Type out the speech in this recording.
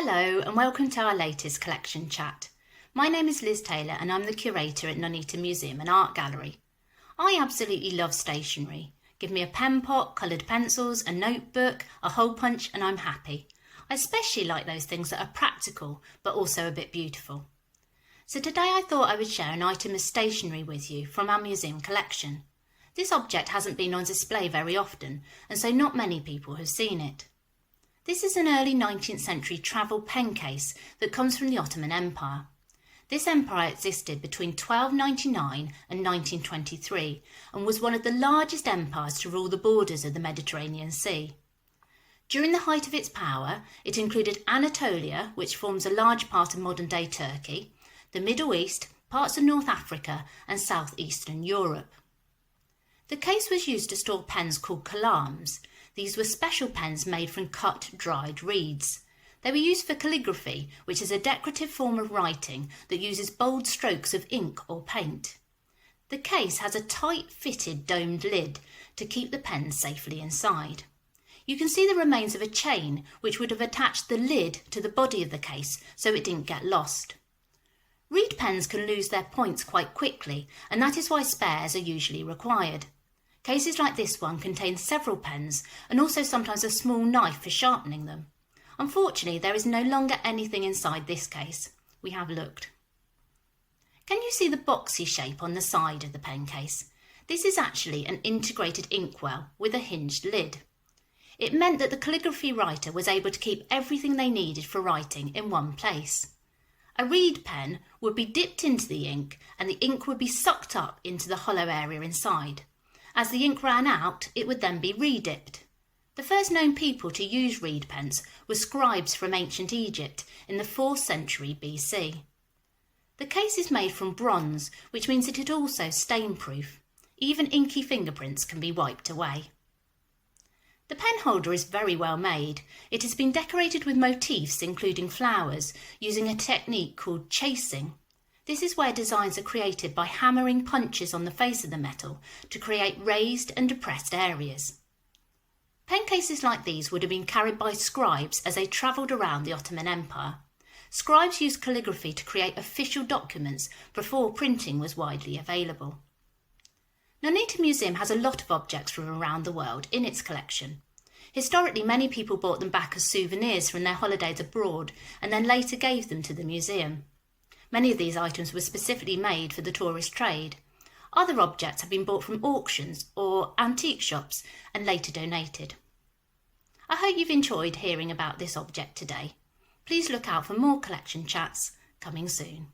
Hello and welcome to our latest collection chat. My name is Liz Taylor and I'm the curator at Nuneaton Museum and Art Gallery. I absolutely love stationery. Give me a pen pot, coloured pencils, a notebook, a hole punch and I'm happy. I especially like those things that are practical but also a bit beautiful. So today I thought I would share an item of stationery with you from our museum collection. This object hasn't been on display very often and so not many people have seen it. This is an early 19th century travel pen case that comes from the Ottoman Empire. This empire existed between 1299 and 1923 and was one of the largest empires to rule the borders of the Mediterranean Sea. During the height of its power, it included Anatolia, which forms a large part of modern-day Turkey, the Middle East, parts of North Africa and southeastern Europe. The case was used to store pens called kalams. These were special pens made from cut, dried reeds. They were used for calligraphy, which is a decorative form of writing that uses bold strokes of ink or paint. The case has a tight-fitted domed lid to keep the pens safely inside. You can see the remains of a chain which would have attached the lid to the body of the case so it didn't get lost. Reed pens can lose their points quite quickly, and that is why spares are usually required. Cases like this one contain several pens and also sometimes a small knife for sharpening them. Unfortunately, there is no longer anything inside this case. We have looked. Can you see the boxy shape on the side of the pen case? This is actually an integrated inkwell with a hinged lid. It meant that the calligraphy writer was able to keep everything they needed for writing in one place. A reed pen would be dipped into the ink and the ink would be sucked up into the hollow area inside. As the ink ran out, it would then be re-dipped. The first known people to use reed pens were scribes from ancient Egypt in the 4th century BC. The case is made from bronze, which means it is also stain-proof. Even inky fingerprints can be wiped away. The pen holder is very well made. It has been decorated with motifs including flowers, using a technique called chasing. This is where designs are created by hammering punches on the face of the metal to create raised and depressed areas. Pen cases like these would have been carried by scribes as they travelled around the Ottoman Empire. Scribes used calligraphy to create official documents before printing was widely available. Nuneaton Museum has a lot of objects from around the world in its collection. Historically, many people bought them back as souvenirs from their holidays abroad and then later gave them to the museum. Many of these items were specifically made for the tourist trade. Other objects have been bought from auctions or antique shops and later donated. I hope you've enjoyed hearing about this object today. Please look out for more collection chats coming soon.